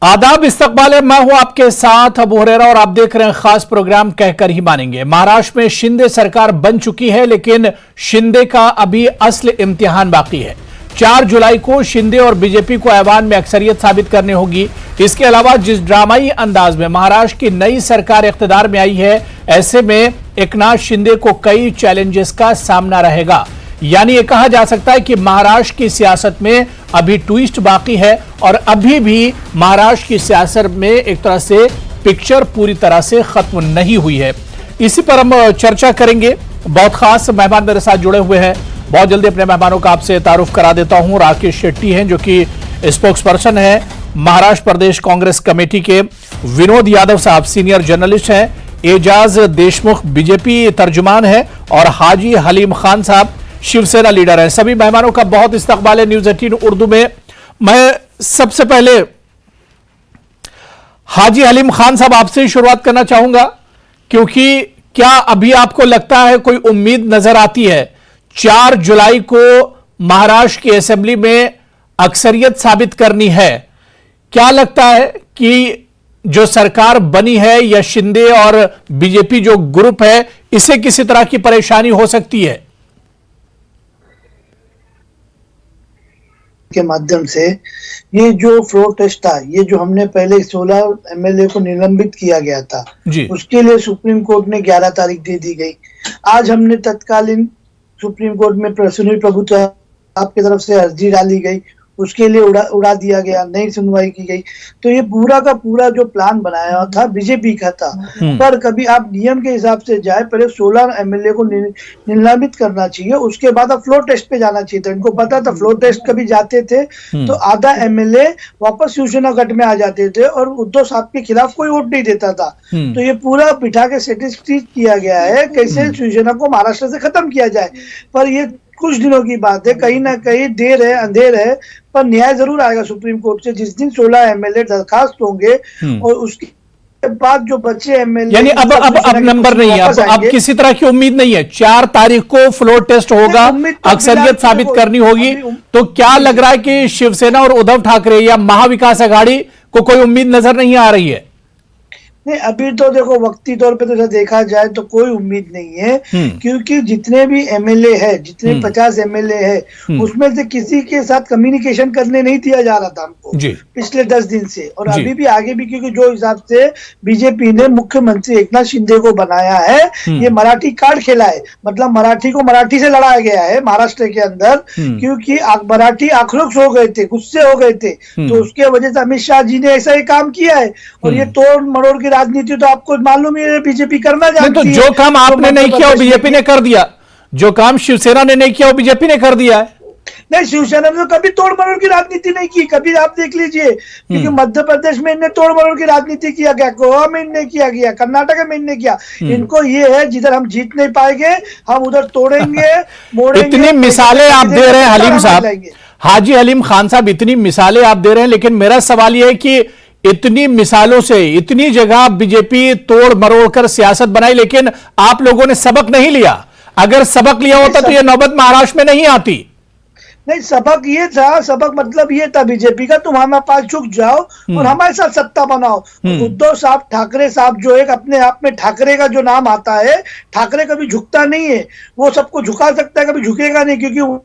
आदाब, इस्तकबाल है। मैं हूं आपके साथ अबू हुरैरा और आप देख रहे हैं खास प्रोग्राम कहकर ही मानेंगे। महाराष्ट्र में शिंदे सरकार बन चुकी है, लेकिन शिंदे का अभी असल इम्तिहान बाकी है। 4 जुलाई को शिंदे और बीजेपी को ऐवान में अक्सरियत साबित करनी होगी। इसके अलावा जिस ड्रामाई अंदाज में महाराष्ट्र की नई सरकार इख्तिदार में आई है, ऐसे में एकनाथ शिंदे को कई चैलेंजेस का सामना रहेगा। यानी यह कहा जा सकता है कि महाराष्ट्र की सियासत में अभी ट्विस्ट बाकी है और अभी भी महाराष्ट्र की सियासत में एक तरह से पिक्चर पूरी तरह से खत्म नहीं हुई है। इसी पर हम चर्चा करेंगे। बहुत खास मेहमान मेरे साथ जुड़े हुए हैं। बहुत जल्दी अपने मेहमानों का आपसे तारुफ करा देता हूं। राकेश शेट्टी हैं, जो कि स्पोक्स पर्सन है महाराष्ट्र प्रदेश कांग्रेस कमेटी के। विनोद यादव साहब सीनियर जर्नलिस्ट हैं। एजाज देशमुख बीजेपी तर्जुमान है और हाजी हलीम खान साहब शिवसेना लीडर है। सभी मेहमानों का बहुत इस्तकबाल है न्यूज 18 उर्दू में। मैं सबसे पहले हाजी हलीम खान साहब आपसे ही शुरुआत करना चाहूंगा, क्योंकि क्या अभी आपको लगता है कोई उम्मीद नजर आती है 4 जुलाई को महाराष्ट्र की असेंबली में अक्सरियत साबित करनी है? क्या लगता है कि जो सरकार बनी है या शिंदे और बीजेपी जो ग्रुप है, इसे किसी तरह की परेशानी हो सकती है? के माध्यम से ये जो फ्लोर टेस्ट था, ये जो हमने पहले 16 एमएलए को निलंबित किया गया था, उसके लिए सुप्रीम कोर्ट ने 11 तारीख दे दी गई। आज हमने तत्कालीन सुप्रीम कोर्ट में सुनील प्रभुत्व आपकी तरफ से अर्जी डाली गई, उसके लिए उड़ा दिया गया, नई सुनवाई की गई। तो ये पूरा का पूरा जो प्लान बनाया था बीजेपी का था। पर कभी आप नियम के हिसाब से जाए, पहले 16 एमएलए को निलंबित करना चाहिए, उसके बाद आप फ्लोर टेस्ट पे जाना चाहिए था। इनको पता था फ्लोर टेस्ट कभी जाते थे तो आधा एमएलए वापस शिवसेना गठ में आ जाते थे और उद्धव साहब के खिलाफ कोई वोट नहीं देता था। तो ये पूरा बिठा के सेटिस्फाइड किया गया है कैसे शिवसेना को महाराष्ट्र से खत्म किया जाए। पर ये कुछ दिनों की बात है, कहीं ना कहीं देर है अंधेर है, पर न्याय जरूर आएगा सुप्रीम कोर्ट से जिस दिन 16 एमएलए दरखास्त होंगे और उसके बाद जो बच्चे एमएलए, यानी अब नंबर नहीं है, अब किसी तरह की उम्मीद नहीं है। 4 तारीख को फ्लोर टेस्ट होगा, अक्सरियत साबित करनी होगी। तो क्या लग रहा है कि शिवसेना और उद्धव ठाकरे या महाविकास आघाड़ी को कोई उम्मीद नजर नहीं आ रही है? नहीं, अभी तो देखो वक्ती तौर पे तो देखा जाए तो कोई उम्मीद नहीं है, क्योंकि जितने भी एमएलए है, जितने 50 एमएलए है, उसमें से किसी के साथ कम्युनिकेशन करने नहीं दिया जा रहा था हमको पिछले 10 दिन से। और अभी भी आगे भी, क्योंकि जो हिसाब से बीजेपी ने मुख्यमंत्री एकनाथ शिंदे को बनाया है, ये मराठी कार्ड खेला है। मतलब मराठी को मराठी से लड़ाया गया है महाराष्ट्र के अंदर, क्योंकि मराठी आक्रोश हो गए थे, गुस्से हो गए थे। तो उसके वजह से अमित शाह जी ने ऐसा ही काम किया है। और ये तोड़ मरोड़ की राजनीति तो आपको मालूम ही है, बीजेपी करना जानती है। तो जो काम आपने नहीं किया वो बीजेपी ने कर दिया, जो काम शिवसेना ने नहीं किया वो बीजेपी ने कर दिया है। नहीं, शिवसेना ने तो कभी तोड़ मरोड़ की राजनीति नहीं की, कभी आप देख लीजिए। क्योंकि मध्य प्रदेश में इनने तोड़ मरोड़ की राजनीति किया गया, गोवा में इनने किया गया, कर्नाटक में इनने किया। इनको ये है जिधर हम जीत नहीं पाएंगे हम उधर तोड़ेंगे मोड़ेंगे। इतनी मिसालें आप दे रहे हैं हलीम साहब, हाजी हलीम खान साहब, इतनी मिसालें आप दे रहे हैं, लेकिन मेरा सवाल यह है कि इतनी मिसालों से इतनी जगह बीजेपी तोड़ मरोड़ कर सियासत बनाई, लेकिन आप लोगों ने सबक नहीं लिया। अगर सबक लिया होता तो यह नौबत महाराष्ट्र में नहीं आती। नहीं, सबक ये था, सबक मतलब ये था बीजेपी का, तुम हमारे पास झुक जाओ और हमारे साथ सत्ता बनाओ। उद्धव साहब ठाकरे साहब जो एक अपने आप में ठाकरे का जो नाम आता है, ठाकरे कभी झुकता नहीं है। वो सबको झुका सकता है, कभी झुकेगा नहीं, क्योंकि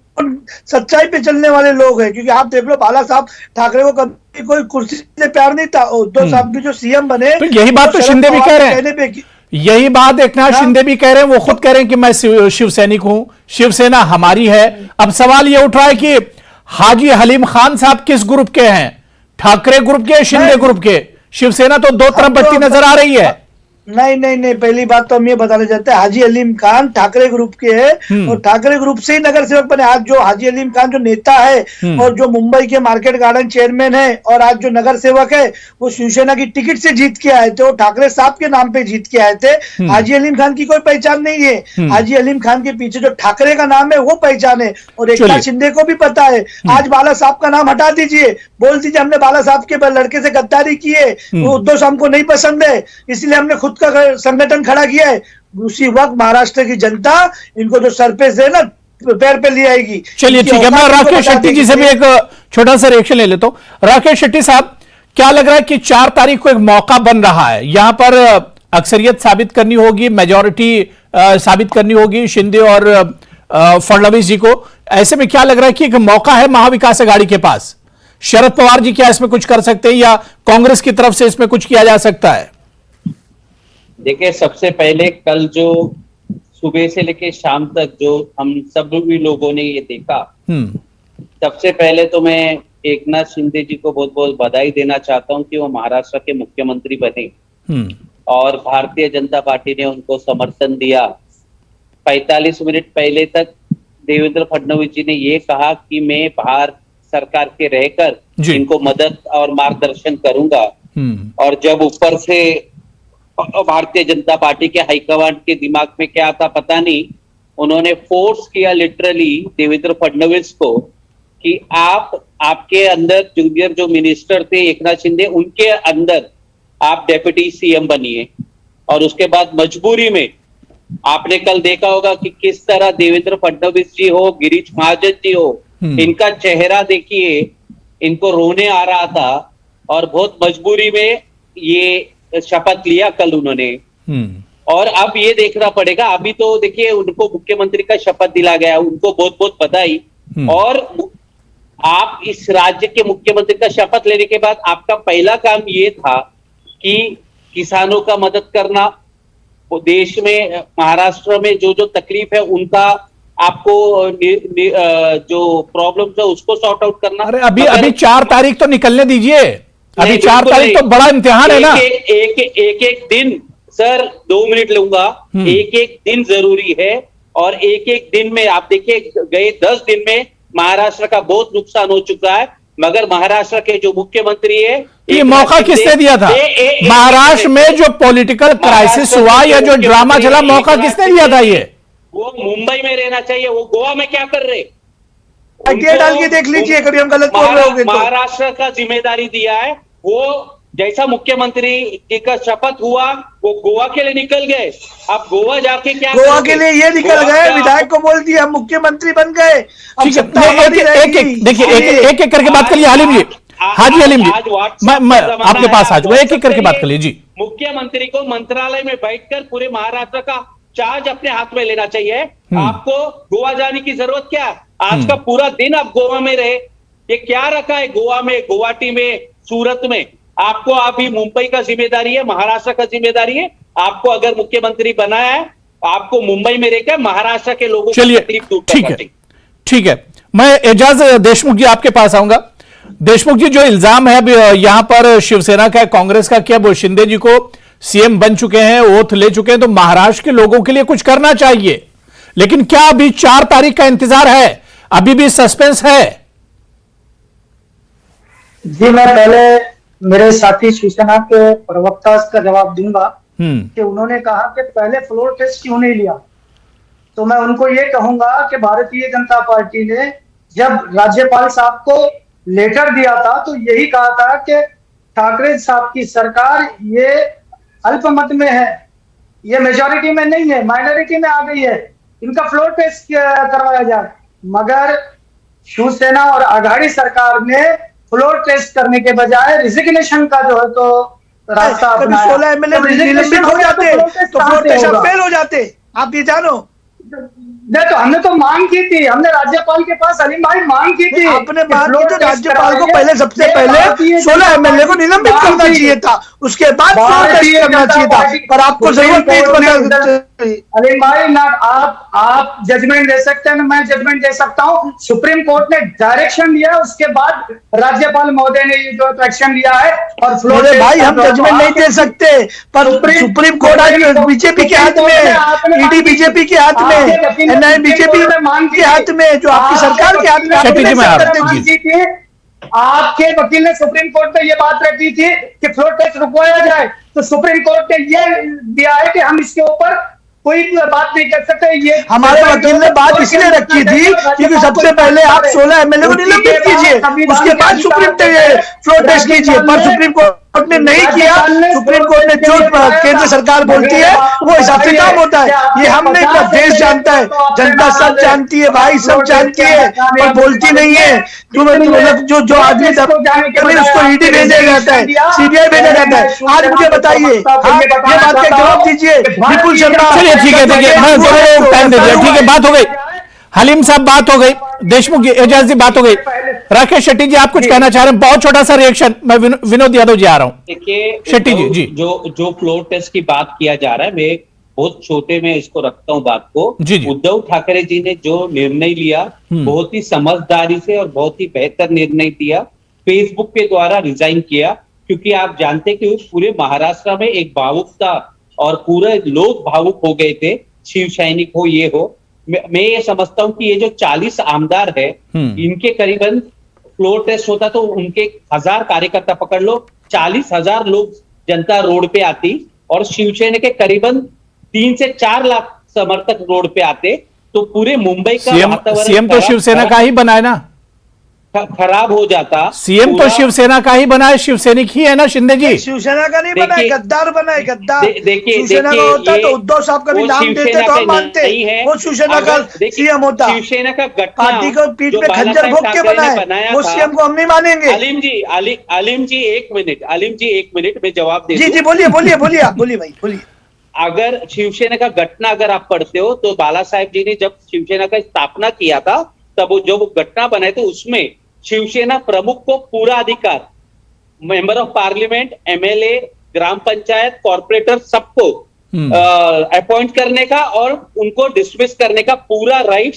सच्चाई पे चलने वाले लोग हैं। क्योंकि आप देख लो बाला साहब ठाकरे को कभी कोई कुर्सी से प्यार नहीं था। उद्धव साहब भी जो सीएम बने, तो यही बात तो शिंदे भी कह रहे हैं, यही बात एकनाथ शिंदे भी कह रहे हैं। वो खुद कह रहे हैं कि मैं शिवसैनिक हूं, शिवसेना हमारी है। अब सवाल ये उठ रहा है कि हाजी हलीम खान साहब किस ग्रुप के हैं, ठाकरे ग्रुप के, शिंदे ग्रुप के? शिवसेना तो दो तरफ बत्ती नजर आ रही है। नहीं नहीं नहीं, पहली बात तो हम ये बताना चाहते हैं, हाजी हलीम खान ठाकरे ग्रुप के हैं और ठाकरे ग्रुप से ही नगर सेवक बने। आज जो हाजी हलीम खान जो नेता है और जो मुंबई के मार्केट गार्डन चेयरमैन है और आज जो नगर सेवक है, वो शिवसेना की टिकट से जीत के आए थे, वो ठाकरे साहब के नाम पे जीत के आए थे। हाजी हलीम खान की कोई पहचान नहीं है। हाजी हलीम खान के पीछे जो ठाकरे का नाम है वो पहचान है, और एकनाथ शिंदे को भी पता है। आज बाला साहब का नाम हटा दीजिए, बोल दीजिए हमने बाला साहब के लड़के से गद्दारी की है, वो उद्धव साहब को नहीं पसंद है, इसलिए हमने खुद का संगठन खड़ा किया है। उसी वक्त महाराष्ट्र की जनता इनको जो सर पे से ना पैर पे ले आएगी। चलिए ठीक है, मैं राकेश शेट्टी जी से भी एक छोटा सा रिएक्शन ले लेता हूं। राकेश शेट्टी साहब, क्या लग रहा है कि 4 तारीख को एक मौका बन रहा है, यहां पर अक्सरियत साबित करनी होगी, मेजॉरिटी साबित करनी होगी शिंदे और फडणवीस जी को। ऐसे में क्या लग रहा है कि एक मौका है महाविकास अघाड़ी के पास? शरद पवार जी क्या इसमें कुछ कर सकते हैं या कांग्रेस की तरफ से इसमें कुछ किया जा सकता है? देखिए, सबसे पहले कल जो सुबह से लेकर शाम तक जो हम सब भी लोगों ने ये देखा, सबसे पहले तो मैं एकनाथ शिंदे जी को बहुत बहुत बधाई देना चाहता हूं कि वो महाराष्ट्र के मुख्यमंत्री बने और भारतीय जनता पार्टी ने उनको समर्थन दिया। 45 मिनट पहले तक देवेंद्र फडणवीस जी ने ये कहा कि मैं बाहर सरकार के रहकर इनको मदद और मार्गदर्शन करूंगा, और जब ऊपर से भारतीय जनता पार्टी के हाईकमांड के दिमाग में क्या था पता नहीं, उन्होंने फोर्स किया लिटरली देवेंद्र फडणवीस को कि आपके अंदर जूनियर जो मिनिस्टर थे एकनाथ शिंदे, उनके अंदर आप डेप्यूटी सीएम बनिए। और उसके बाद मजबूरी में आपने कल देखा होगा कि किस तरह देवेंद्र फडणवीस जी हो, गिरीश महाजन जी हो, इनका चेहरा देखिए, इनको रोने आ रहा था और बहुत मजबूरी में ये शपथ लिया कल उन्होंने। और अब ये देखना पड़ेगा, अभी तो देखिए उनको मुख्यमंत्री का शपथ दिला गया, उनको बहुत बहुत बधाई। और आप इस राज्य के मुख्यमंत्री का शपथ लेने के बाद आपका पहला काम ये था कि किसानों का मदद करना, वो देश में महाराष्ट्र में जो जो तकलीफ है उनका आपको जो प्रॉब्लम है उसको सॉर्ट आउट करना। अरे अभी 4 तारीख तो निकलने दीजिए, अभी 4 तारीख तो बड़ा इम्तिहान है ना। एक दिन सर 2 मिनट लूंगा, एक दिन जरूरी है। और एक दिन में आप देखिए गए 10 दिन में महाराष्ट्र का बहुत नुकसान हो चुका है, मगर महाराष्ट्र के जो मुख्यमंत्री है, ये मौका किसने दिया था? महाराष्ट्र में जो पॉलिटिकल क्राइसिस हुआ या जो ड्रामा चला, मौका किसने दिया था? ये वो मुंबई में रहना चाहिए, वो गोवा में क्या कर रहे? डाल के देख लीजिए, कभी हम गलत बोल रहे होंगे तो। महाराष्ट्र का जिम्मेदारी दिया है, वो जैसा मुख्यमंत्री जी का शपथ हुआ वो गोवा के लिए निकल गए। अब गोवा जाके क्या गोवा के लिए ये निकल गए, विधायक को बोल दिया, मुख्यमंत्री बन गए। देखिए एक एक करके बात करिए हलीम जी। हाँ जी हलीम जी, मैं आपके पास आ जाऊंगा, एक एक करके बात कर लीजिए जी। मुख्यमंत्री को मंत्रालय में बैठकर पूरे महाराष्ट्र का चार्ज अपने हाथ में लेना चाहिए। आपको गोवा जाने की जरूरत क्या? आज का पूरा दिन आप गोवा में रहे, ये क्या रखा है गोवा में, गुवाहाटी में, सूरत में? आपको अभी मुंबई का जिम्मेदारी है, महाराष्ट्र का जिम्मेदारी है। आपको अगर मुख्यमंत्री बनाया है, आपको मुंबई में रहकर महाराष्ट्र के लोगों को तकलीफ दूर करना चाहिए। ठीक है, मैं एजाज देशमुख जी आपके पास आऊंगा। देशमुख जी, जो इल्जाम है यहां पर शिवसेना का, कांग्रेस का, क्या वो शिंदे जी को सीएम बन चुके हैं, ओथ ले चुके हैं, तो महाराष्ट्र के लोगों के लिए कुछ करना चाहिए, लेकिन क्या अभी 4 तारीख का इंतजार है? अभी भी सस्पेंस है? जी, मैं पहले मेरे साथी शिवसेना के प्रवक्ता का जवाब दूंगा कि उन्होंने कहा कि पहले फ्लोर टेस्ट क्यों नहीं लिया। तो मैं उनको ये कहूंगा कि भारतीय जनता पार्टी ने जब राज्यपाल साहब को लेटर दिया था तो यही कहा था कि ठाकरे साहब की सरकार ये अल्पमत में है, ये मेजॉरिटी में नहीं है, माइनॉरिटी में आ गई है, इनका फ्लोर टेस्ट करवाया जाए। मगर शिवसेना और आघाड़ी सरकार ने फ्लोर टेस्ट करने के बजाय रिजिग्नेशन का जो है तो रास्ता अपनाया। 16 एमएलए निलंबित हो जाते तो फ्लोर टेस्ट फेल हो जाते, आप ये जानो। तो हमने तो मांग की थी, हमने राज्यपाल के पास अलीम भाई मांग की थी। आपने बात की तो राज्यपाल को पहले, सबसे पहले 16 एमएलए को निलंबित करना चाहिए था, उसके बाद फ्लोर टेस्ट करना चाहिए था, पर आपको जरूरत नहीं। अलीम भाई, ना आप जजमेंट दे सकते हैं ना मैं जजमेंट दे सकता हूँ। सुप्रीम कोर्ट ने डायरेक्शन दिया, उसके बाद राज्यपाल महोदय ने ये जो एक्शन लिया है। और फ्लोर भाई हम जजमेंट नहीं दे सकते, पर सुप्रीम कोर्ट आज बीजेपी के हाथ में, ईडी बीजेपी के हाथ में, एनआई बीजेपी के हाथ में, जो आपकी सरकार के हाथ में। आपके वकील ने सुप्रीम कोर्ट में ये बात रखी थी कि फ्लोर टेस्ट रुकवाया जाए, तो सुप्रीम कोर्ट ने ये दिया है कि हम इसके ऊपर कोई बात नहीं कर सकते। ये हमारे वकील ने बात इसलिए रखी थी क्योंकि सबसे पहले आप 16 एमएलए को निलंबित कीजिए, उसके बाद सुप्रीम फ्लोर टेस्ट कीजिए, पर सुप्रीम कोर्ट कोर्ट ने नहीं किया, सुप्रीम कोर्ट ने जो केंद्र सरकार बोलती है वो हिसाब से काम होता है। ये हम नहीं, देश जानता है, जनता सब जानती है भाई, सब जानती है, पर बोलती नहीं है। जो आदमी उसको ईडी भेजा जाता है, सीबीआई भेजा जाता है। आज मुझे बताइए, ये बात का जवाब दीजिए विपुल शर्मा। चलिए ठीक है, देखिए मैं टाइम दे दिया, ठीक है, बात हो गई। हलीम साहब बात हो गई, देशमुख जी, एजाज जी बात हो गई। राकेश शेट्टी जी आप कुछ कहना चाह रहे हैं? बहुत छोटा सा रिएक्शन। मैं विनोद यादव जी आ रहा हूं। देखिए शेट्टी जी, जी जो फ्लोर टेस्ट की बात किया जा रहा है, मैं बहुत छोटे में इसको रखता हूं बात को। उद्धव ठाकरे जी ने जो निर्णय लिया बहुत ही समझदारी से और बहुत ही बेहतर निर्णय दिया। फेसबुक के द्वारा रिजाइन किया, क्योंकि आप जानते कि पूरे महाराष्ट्र में एक भावुकता और पूरे लोग भावुक हो गए थे, शिव सैनिक हो ये हो। मैं ये समझता हूं कि ये जो 40 आमदार है, इनके करीबन फ्लोर टेस्ट होता तो उनके 1000 कार्यकर्ता पकड़ लो, 40,000 लोग जनता रोड पे आती और शिवसेना के करीबन 3 से 4 लाख समर्थक रोड पे आते, तो पूरे मुंबई का वातावरण सीएम तो शिवसेना का ही बना है ना, खराब हो जाता। सीएम तो शिवसेना का ही बना है, शिवसैनिक ही है ना शिंदे जी। शिवसेना का नहीं बना है, गद्दार बना है, गद्दार। शिवसेना का होता तो उद्धव साहब का भी नाम देते तो हम मानते, वो शिवसेना का सीएम होता। शिवसेना का पार्टी को पीठ पे खंजर भोग के बनाया, वो सीएम को हम नहीं मानेंगे। अलीम जी एक मिनट में जवाब दे। जी बोलिए भाई, बोलिए। अगर शिवसेना का घटना अगर आप पढ़ते हो तो बाला साहेब जी ने जब शिवसेना का स्थापना किया था, तब वो जो घटना बनाए थे उसमें शिवसेना प्रमुख को पूरा अधिकार, member of parliament, MLA, gram panchayat, corporator, सबको अपॉइंट करने का और उनको डिसमिस करने का पूरा राइट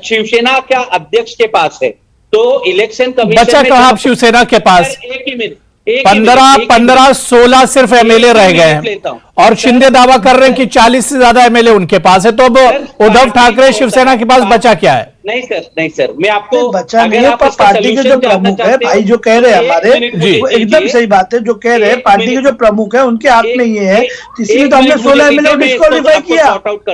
शिवसेना का अध्यक्ष के पास है। तो इलेक्शन कमीशन बचा कहाँ शिवसेना के पास? एक ही मिनट, 15-16 सिर्फ एमएलए रह गए हैं और शिंदे दावा कर रहे हैं कि 40 से ज्यादा एमएलए उनके पास है। तो अब उद्धव ठाकरे शिवसेना के पास बचा क्या है? नहीं सर, मैं आपको बचा नहीं है। पार्टी के जो प्रमुख है भाई, जो कह रहे हैं हमारे, वो एकदम सही बात है। जो कह रहे हैं पार्टी के जो प्रमुख है उनके हाथ में ये है, इसलिए तो हमने 16 एमएलए डिस्क्वालीफाई किया।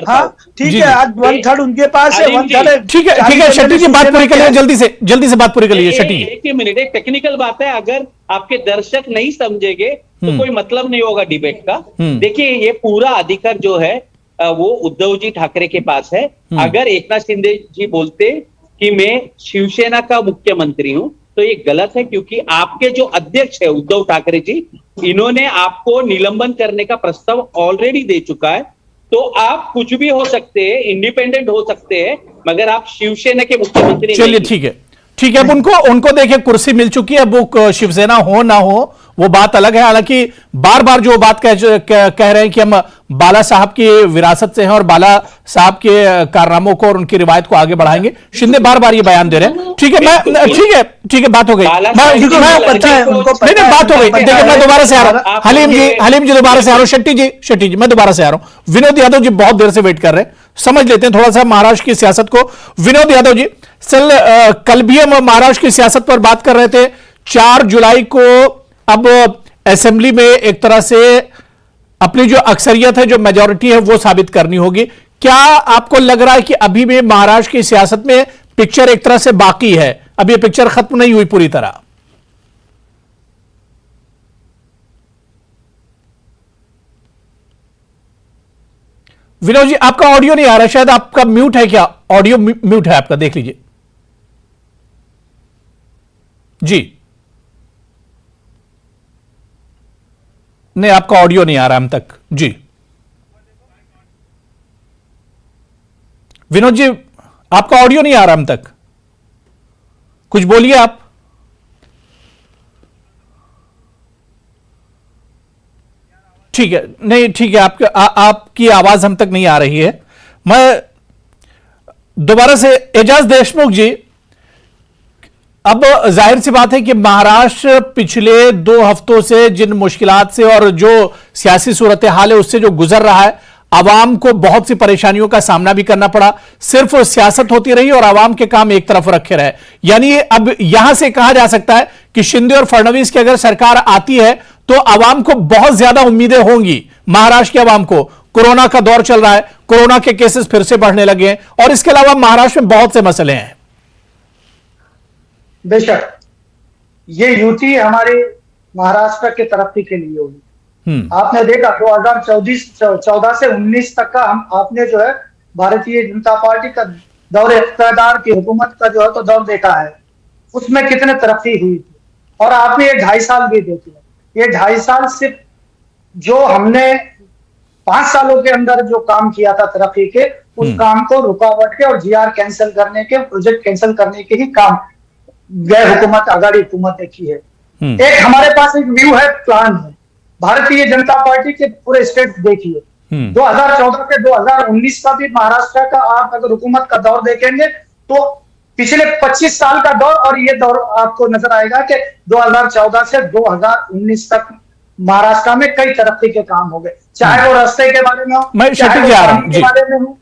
हाँ ठीक है, आज 1/3 उनके पास है, 1/3। ठीक है शेट्टी जी बात पूरी कर लीजिए, जल्दी से बात पूरी कर लीजिए शेट्टी जी। एक मिनट, एक टेक्निकल बात है, अगर आपके दर्शक नहीं समझेंगे तो कोई मतलब नहीं होगा डिबेट का। देखिए ये पूरा अधिकार जो है वो उद्धव जी ठाकरे के पास है। अगर एकनाथ शिंदे जी बोलते कि मैं शिवसेना का मुख्यमंत्री हूं तो ये गलत है, क्योंकि आपके जो अध्यक्ष है उद्धव ठाकरे जी, इन्होंने आपको निलंबन करने का प्रस्ताव ऑलरेडी दे चुका है। तो आप कुछ भी हो सकते हैं, इंडिपेंडेंट हो सकते हैं, मगर आप शिवसेना के मुख्यमंत्री। चलिए ठीक है, अब उनको देखिए कुर्सी मिल चुकी है। अब वो शिवसेना हो ना हो वो बात अलग है। हालांकि बार बार जो बात कह रहे हैं कि हम बाला साहब की विरासत से हैं और बाला साहब के कारनामों को और उनकी रिवायत को आगे बढ़ाएंगे, शिंदे बार बार ये बयान दे रहे हैं। ठीक है, बात हो गई, बात हो गई। देखिए मैं दोबारा से आ रहा हूं, हलीम जी दोबारा से आ रहा हूं, शेट्टी जी मैं दोबारा से आ रहा हूं। विनोद यादव जी बहुत देर से वेट कर रहे हैं, समझ लेते हैं थोड़ा सा महाराष्ट्र की सियासत को। विनोद यादव जी, कल भी हम महाराष्ट्र की सियासत पर बात कर रहे थे। 4 जुलाई को अब असेंबली में एक तरह से अपनी जो अक्सरियत है, जो मेजॉरिटी है, वो साबित करनी होगी। क्या आपको लग रहा है कि अभी भी महाराष्ट्र की सियासत में पिक्चर एक तरह से बाकी है, अब ये पिक्चर खत्म नहीं हुई पूरी तरह? विनोद जी आपका ऑडियो नहीं आ रहा, शायद आपका म्यूट है। क्या ऑडियो म्यूट है आपका? देख लीजिए जी। नहीं, आपका ऑडियो नहीं आ रहा हम तक जी। विनोद जी आपका ऑडियो नहीं आ रहा हम तक, कुछ बोलिए आप। ठीक है, नहीं ठीक है, आपकी आवाज हम तक नहीं आ रही है। मैं दोबारा से, एजाज देशमुख जी, अब जाहिर सी बात है कि महाराष्ट्र पिछले 2 हफ्तों से जिन मुश्किलात से और जो सियासी सूरत हाल है उससे जो गुजर रहा है, आवाम को बहुत सी परेशानियों का सामना भी करना पड़ा। सिर्फ सियासत होती रही और आवाम के काम एक तरफ रखे रहे। यानी अब यहां से कहा जा सकता है कि शिंदे और फडणवीस की अगर सरकार आती है तो आवाम को बहुत ज्यादा उम्मीदें होंगी। महाराष्ट्र के आवाम को, कोरोना का दौर चल रहा है, कोरोना के केसेस फिर से बढ़ने लगे हैं और इसके अलावा महाराष्ट्र में बहुत से मसले हैं। बेशक ये युति हमारी महाराष्ट्र के तरक्की के लिए हुई। आपने देखा 2014 से 19 तक का आपने जो है भारतीय जनता पार्टी का दौर इख्तियार की हुकूमत का जो है तो दौर देखा है, उसमें कितने तरक्की हुई थी। और आपने ये 2.5 साल भी देखे, ये 2.5 साल सिर्फ जो हमने 5 सालों के अंदर जो काम किया था तरक्की के, उस काम को रुकावट के और जीआर कैंसिल करने के, प्रोजेक्ट कैंसिल करने के ही काम गैर हुकूमत आगाड़ी हुकूमत ने की है। एक हमारे पास एक व्यू है, प्लान है। भारतीय जनता पार्टी के पूरे स्टेट देखिए, 2014 से 2019 का भी महाराष्ट्र का आप अगर हुकूमत का दौर देखेंगे तो पिछले 25 साल का दौर, और ये दौर आपको नजर आएगा कि 2014 से 2019 तक महाराष्ट्र में कई तरक्की के काम हो गए, चाहे वो रास्ते के बारे में हो, चाहे वो पानी के बारे में हो,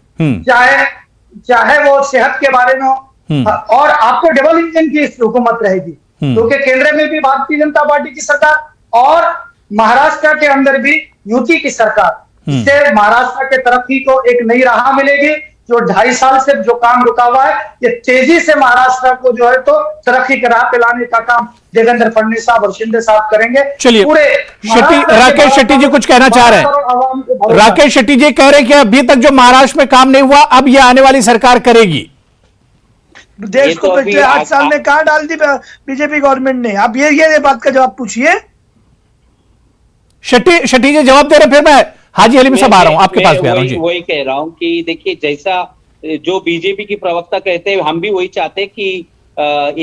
चाहे वो सेहत के बारे में हो, और आपको डबल इंजन की हुकूमत रहेगी, क्योंकि केंद्र में भी भारतीय जनता पार्टी की सरकार और महाराष्ट्र के अंदर भी यूपी की सरकार। इससे महाराष्ट्र के तरक्की को एक नई राह मिलेगी। जो 2.5 साल से जो काम रुका हुआ है, ये तेजी से महाराष्ट्र को जो है तो तरक्की के राह पे लाने का काम देवेंद्र फडणवीस साहब और शिंदे साहब करेंगे। चलिए, पूरे राकेश शेट्टी जी कुछ कहना चाह रहे हैं। राकेश शेट्टी जी कह रहे हैं कि अभी तक जो महाराष्ट्र में काम नहीं हुआ, अब ये आने वाली सरकार करेगी। देश को पिछले 8 साल में कहां डाल दी बीजेपी गवर्नमेंट ने? आप ये बात का जवाब पूछिए। शेट्टी जी जवाब दे रहे, फिर मैं हाजी हलीम साहब आ रहा हूं, आपके पास भी आ रहा हूं जी। वही कह रहा हूं कि देखिए, जैसा जो बीजेपी की प्रवक्ता कहते हैं, हम भी वही चाहते हैं कि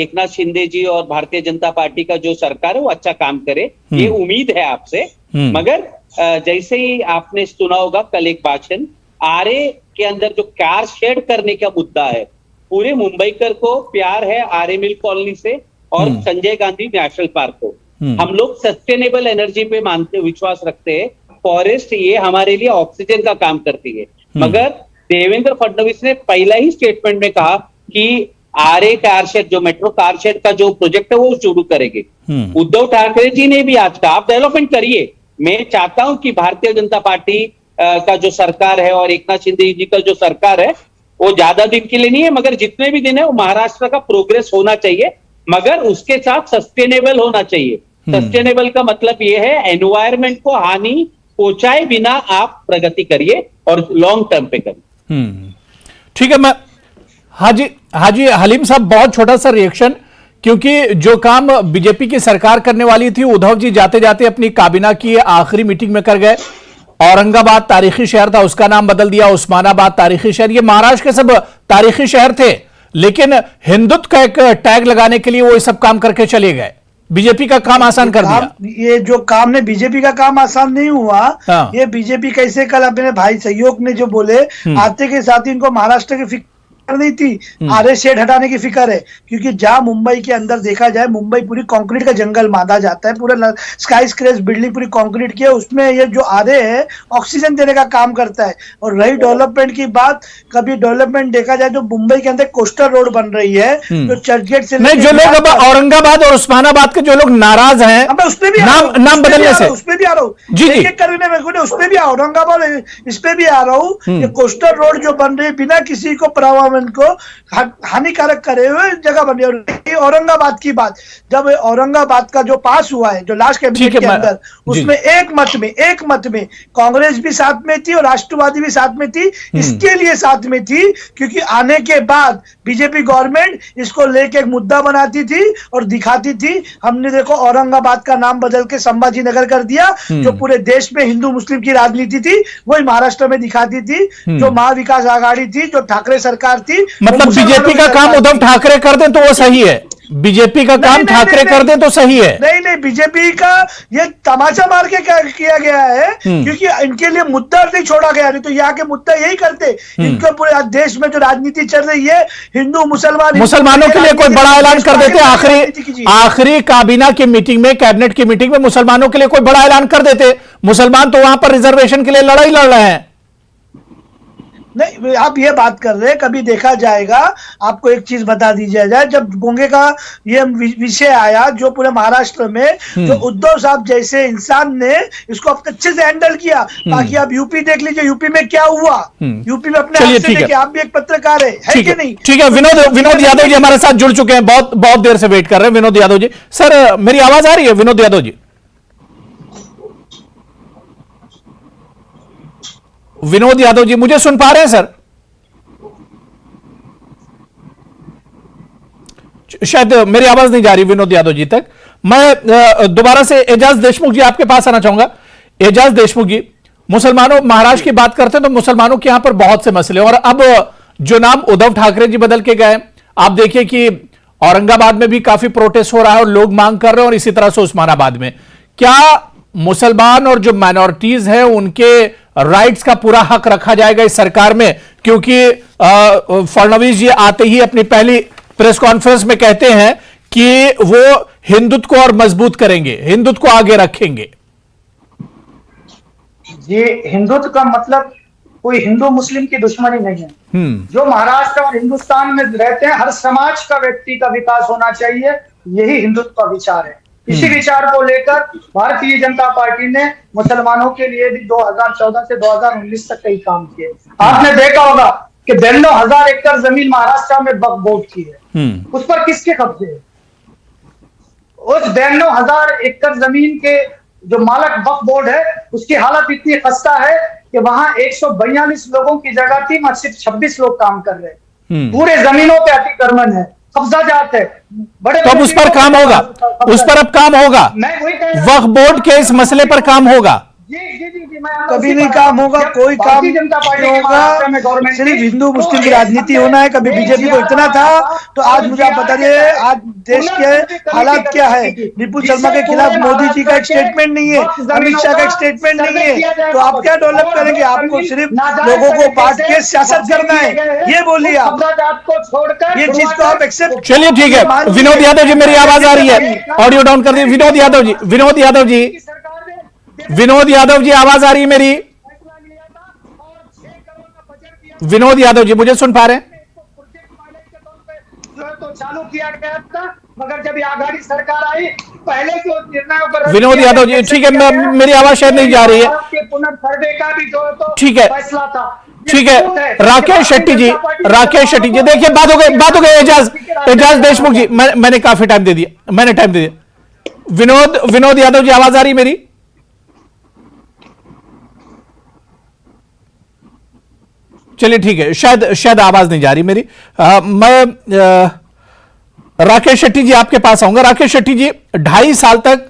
एकनाथ शिंदे जी और भारतीय जनता पार्टी का जो सरकार है वो अच्छा काम करे, ये उम्मीद है आपसे। मगर जैसे ही आपने सुना होगा कल एक भाषण, आरए के अंदर जो कार शेड करने का मुद्दा है, पूरे मुंबईकर को प्यार है आरए मिल कॉलोनी से और संजय गांधी नेशनल पार्क को। हम लोग सस्टेनेबल एनर्जी पे मानते, विश्वास रखते हैं। फॉरेस्ट ये हमारे लिए ऑक्सीजन का काम करती है। मगर देवेंद्र फडणवीस ने पहला ही स्टेटमेंट में कहा कि आरए कार शेड, जो मेट्रो कार शेड का जो प्रोजेक्ट है वो शुरू करेंगे। उद्धव ठाकरे जी ने भी आज कहा आप डेवलपमेंट करिए। मैं चाहता हूं कि भारतीय जनता पार्टी का जो सरकार है और एकनाथ शिंदे जी का जो सरकार है वो ज्यादा दिन के लिए नहीं है, मगर जितने भी दिन है वो महाराष्ट्र का प्रोग्रेस होना चाहिए, मगर उसके साथ सस्टेनेबल होना चाहिए। सस्टेनेबल का मतलब ये है एनवायरमेंट को हानि पहुंचाए बिना आप प्रगति करिए और लॉन्ग टर्म पे करिए। ठीक है, मैं हाजी हलीम साहब बहुत छोटा सा रिएक्शन, क्योंकि जो काम बीजेपी की सरकार करने वाली थी, उद्धव जी जाते जाते अपनी काबीना की आखिरी मीटिंग में कर गए। औरंगाबाद तारीखी शहर था, उसका नाम बदल दिया उस्मानाबाद तारीखी शहर। ये महाराष्ट्र के सब तारीखी शहर थे, लेकिन हिंदुत्व का एक टैग लगाने के लिए वो सब काम करके चले गए। बीजेपी का काम आसान कर दिया। ये जो काम ने बीजेपी का काम आसान नहीं हुआ। हाँ। ये बीजेपी कैसे, कल अपने भाई सहयोग ने जो बोले, आते के साथ ही इनको महाराष्ट्र की फिक्र नहीं थी, आरए शेड हटाने की फिक्र है। क्योंकि जहां मुंबई के अंदर देखा जाए, मुंबई पूरी कंक्रीट का जंगल माना जाता है, पूरा स्काई स्क्रेच बिल्डिंग पूरी कंक्रीट की है। उसमें ये जो आरए है ऑक्सीजन देने का काम करता है। और रही डेवलपमेंट की बात, कभी डेवलपमेंट देखा जाए तो मुंबई के अंदर कोस्टल रोड बन रही है, जो चर्चगेट से नहीं, जो लोग अब औरंगाबाद और उस्मानाबाद के जो लोग नाराज हैं, उसपे भी नाम बदलने से, उसपे भी आ रहा हूँ जी, उसपे भी औरंगाबाद, इस पे भी आ रहा हूँ। कोस्टल रोड जो बन रही है बिना किसी को पर्यावरण को हानिकारक करे हुए जगह बनी। और औरंगाबाद की बात, जब औरंगाबाद का जो पास हुआ है, जो लास्ट कैबिनेट के अंदर, उसमें एक मत में कांग्रेस भी साथ में थी और राष्ट्रवादी भी साथ में थी। इसके लिए साथ में थी क्योंकि आने के बाद बीजेपी गवर्नमेंट इसको लेके एक मुद्दा बनाती थी और दिखाती थी। हमने देखो औरंगाबाद का नाम बदल के संभाजी नगर कर दिया। जो पूरे देश में हिंदू मुस्लिम की राजनीति थी वही महाराष्ट्र में दिखाती थी। जो महाविकास आघाड़ी थी, जो ठाकरे सरकार थी, मतलब बीजेपी का काम उद्धव ठाकरे कर दें तो वो सही है, बीजेपी का काम ठाकरे कर दें तो सही है। नहीं, बीजेपी का ये तमाचा मार के किया गया है, क्योंकि इनके लिए मुद्दा नहीं छोड़ा गया। नहीं तो यहाँ के मुद्दा यही करते। इनके पूरे देश में जो राजनीति चल रही है, हिंदू मुसलमानों के लिए कोई बड़ा ऐलान कर देते। आखिरी काबीना की मीटिंग में, कैबिनेट की मीटिंग में मुसलमानों के लिए कोई बड़ा ऐलान कर देते। मुसलमान तो वहां पर रिजर्वेशन के लिए लड़ाई लड़ रहे हैं। नहीं, आप ये बात कर रहे हैं, कभी देखा जाएगा। आपको एक चीज बता दी जाए, जब गोंगे का ये विषय आया, जो पूरे महाराष्ट्र में, जो उद्धव साहब जैसे इंसान ने इसको अच्छे से हैंडल किया। बाकी आप यूपी देख लीजिए, यूपी में क्या हुआ। यूपी में अपने आप से देखिए, आप भी एक पत्रकार है कि नहीं? ठीक है, विनोद यादव जी हमारे साथ जुड़ चुके हैं, बहुत देर से वेट कर रहे हैं। विनोद यादव जी, सर मेरी आवाज आ रही है? विनोद यादव जी, विनोद यादव जी मुझे सुन पा रहे हैं सर? शायद मेरी आवाज नहीं जा रही विनोद यादव जी तक। मैं दोबारा से एजाज देशमुख जी आपके पास आना चाहूंगा। एजाज देशमुख जी, मुसलमानों, महाराष्ट्र की बात करते हैं तो मुसलमानों के यहां पर बहुत से मसले, और अब जो नाम उद्धव ठाकरे जी बदल के गए, आप देखिए कि औरंगाबाद में भी काफी प्रोटेस्ट हो रहा है और लोग मांग कर रहे हैं, और इसी तरह से उस्मानाबाद में। क्या मुसलमान और जो माइनॉरिटीज हैं उनके राइट्स का पूरा हक रखा जाएगा इस सरकार में? क्योंकि फडणवीस जी आते ही अपनी पहली प्रेस कॉन्फ्रेंस में कहते हैं कि वो हिंदुत्व को और मजबूत करेंगे, हिंदुत्व को आगे रखेंगे। ये हिंदुत्व का मतलब कोई हिंदू मुस्लिम की दुश्मनी नहीं है। जो महाराष्ट्र और हिंदुस्तान में रहते हैं, हर समाज का व्यक्ति का विकास होना चाहिए, यही हिंदुत्व का विचार है। इसी विचार को लेकर भारतीय जनता पार्टी ने मुसलमानों के लिए भी 2014 से 2019 तक कई काम किए। आपने देखा होगा कि 92,000 एकड़ जमीन महाराष्ट्र में वक्फ बोर्ड की है, उस पर किसके कब्जे है? उस 92,000 एकड़ जमीन के जो मालक वक्फ बोर्ड है, उसकी हालत इतनी खस्ता है कि वहां 142 लोगों की जगह थी, वहां सिर्फ 26 लोग काम कर रहे हैं। पूरे जमीनों पे अतिक्रमण है, कब्जा जात है। बड़े तो अब उस पर काम होगा, उस पर अब काम होगा, वक्फ बोर्ड के इस मसले पर काम होगा। कभी नहीं काम होगा, कोई काम नहीं होगा। सिर्फ हिंदू मुस्लिम की राजनीति होना है। कभी बीजेपी को इतना था तो आज मुझे आप बता दिए आज देश के हालात क्या है। विपुल शर्मा के खिलाफ मोदी जी का एक स्टेटमेंट नहीं है, अमित शाह का एक स्टेटमेंट नहीं है, तो आप क्या डेवलप करेंगे? आपको सिर्फ लोगों को बांट के सियासत करना है, ये बोलिए आप। ये चीज को आप एक्सेप्ट। चलिए ठीक है, विनोद यादव जी मेरी आवाज आ रही है, ऑडियो डाउन कर दीजिए। विनोद यादव जी, विनोद यादव जी, विनोद यादव जी आवाज आ रही है मेरी? विनोद यादव जी मुझे सुन पा रहे हैं? तो चालू किया गया था, मगर जब आघाड़ी सरकार आई पहले जो निर्णयों पर। विनोद यादव जी ठीक है, मेरी आवाज शायद नहीं जा रही है। पुनर्सर्वे का भी जो ठीक है, फैसला था। ठीक है। राकेश शेट्टी जी, राकेश शेट्टी जी, देखिए बात हो गई। एजाज देशमुख जी, मैंने काफी टाइम दे दिया, मैंने टाइम दे दिया। विनोद यादव जी आवाज आ रही मेरी? चलिए ठीक है, शायद आवाज नहीं जा रही मेरी। मैं राकेश शेट्टी जी आपके पास आऊंगा। राकेश शेट्टी जी, 2.5 साल तक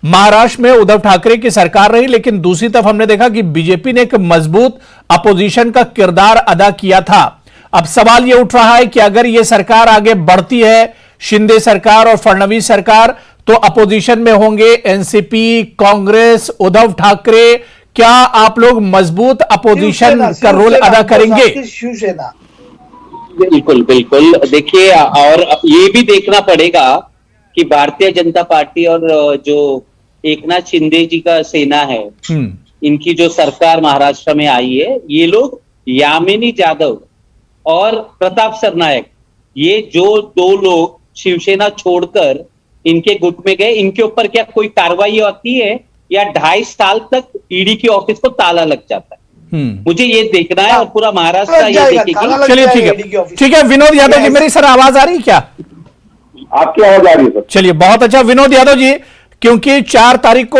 महाराष्ट्र में उद्धव ठाकरे की सरकार रही, लेकिन दूसरी तरफ हमने देखा कि बीजेपी ने एक मजबूत अपोजिशन का किरदार अदा किया था। अब सवाल यह उठ रहा है कि अगर यह सरकार आगे बढ़ती है, शिंदे सरकार और फडणवीस सरकार, तो अपोजिशन में होंगे एनसीपी, कांग्रेस, उद्धव ठाकरे। क्या आप लोग मजबूत अपोजिशन का रोल अदा करेंगे? शिवसेना बिल्कुल बिल्कुल। देखिए, और ये भी देखना पड़ेगा कि भारतीय जनता पार्टी और जो एकनाथ शिंदे जी का सेना है, इनकी जो सरकार महाराष्ट्र में आई है, ये लोग यामिनी जाधव और प्रताप सरनायक, ये जो 2 लोग शिवसेना छोड़कर इनके गुट में गए, इनके ऊपर क्या कोई कार्रवाई होती है या 2.5 साल तक ईडी के ऑफिस को ताला लग जाता है? मुझे ये देखना है, और पूरा महाराष्ट्र ये देखेगी। चलिए ठीक है। विनोद यादव जी, मेरी सर आवाज आ रही है क्या? आपकी आवाज आ रही है सर। चलिए बहुत अच्छा। विनोद यादव जी, क्योंकि 4 तारीख को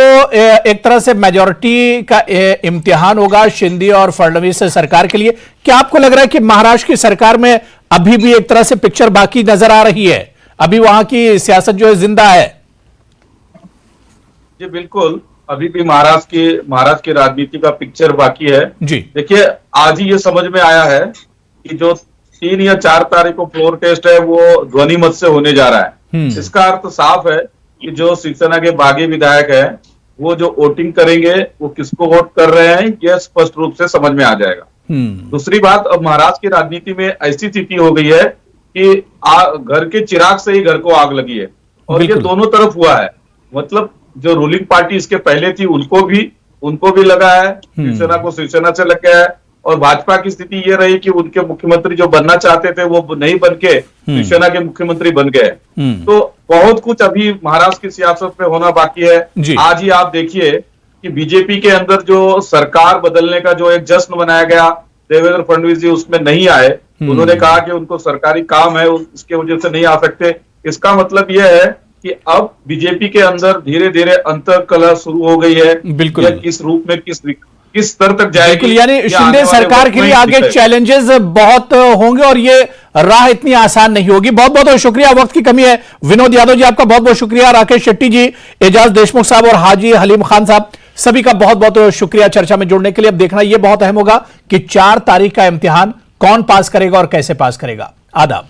एक तरह से मेजोरिटी का इम्तिहान होगा शिंदे और फडणवीस सरकार के लिए, क्या आपको लग रहा है कि महाराष्ट्र की सरकार में अभी भी एक तरह से पिक्चर बाकी नजर आ रही है? अभी वहां की सियासत जो है जिंदा है? जी बिल्कुल, अभी भी महाराष्ट्र की राजनीति का पिक्चर बाकी है जी। देखिए, आज ही ये समझ में आया है कि जो 3 या 4 तारीख को फ्लोर टेस्ट है वो ध्वनि मत से होने जा रहा है। इसका अर्थ साफ है कि जो शिवसेना के बागी विधायक है वो जो वोटिंग करेंगे वो किसको वोट कर रहे हैं, यह स्पष्ट रूप से समझ में आ जाएगा। दूसरी बात, अब महाराष्ट्र की राजनीति में ऐसी स्थिति हो गई है कि घर के चिराग से ही घर को आग लगी है, और ये दोनों तरफ हुआ है। मतलब जो रूलिंग पार्टी इसके पहले थी उनको भी लगा है, शिवसेना को शिवसेना से लग गया है, और भाजपा की स्थिति ये रही कि उनके मुख्यमंत्री जो बनना चाहते थे वो नहीं बन के शिवसेना के मुख्यमंत्री बन गए। तो बहुत कुछ अभी महाराष्ट्र की सियासत में होना बाकी है। आज ही आप देखिए कि बीजेपी के अंदर जो सरकार बदलने का जो एक जश्न मनाया गया, देवेंद्र फडणवीस जी उसमें नहीं आए। उन्होंने कहा कि उनको सरकारी काम है, इसके वजह से नहीं आ सकते। इसका मतलब यह है कि अब बीजेपी के अंदर धीरे धीरे अंतर्कलह शुरू हो गई है। बिल्कुल। किस रूप में, किस स्तर तक जाएगी, यानी शिंदे सरकार के लिए आगे चैलेंजेस बहुत होंगे और ये राह इतनी आसान नहीं होगी। बहुत बहुत शुक्रिया, वक्त की कमी है। विनोद यादव जी आपका बहुत बहुत शुक्रिया, राकेश शेट्टी जी, एजाज देशमुख साहब और हाजी हलीम खान साहब, सभी का बहुत बहुत शुक्रिया चर्चा में जुड़ने के लिए। अब देखना यह बहुत अहम होगा कि 4 तारीख का इम्तिहान कौन पास करेगा और कैसे पास करेगा। आदाब।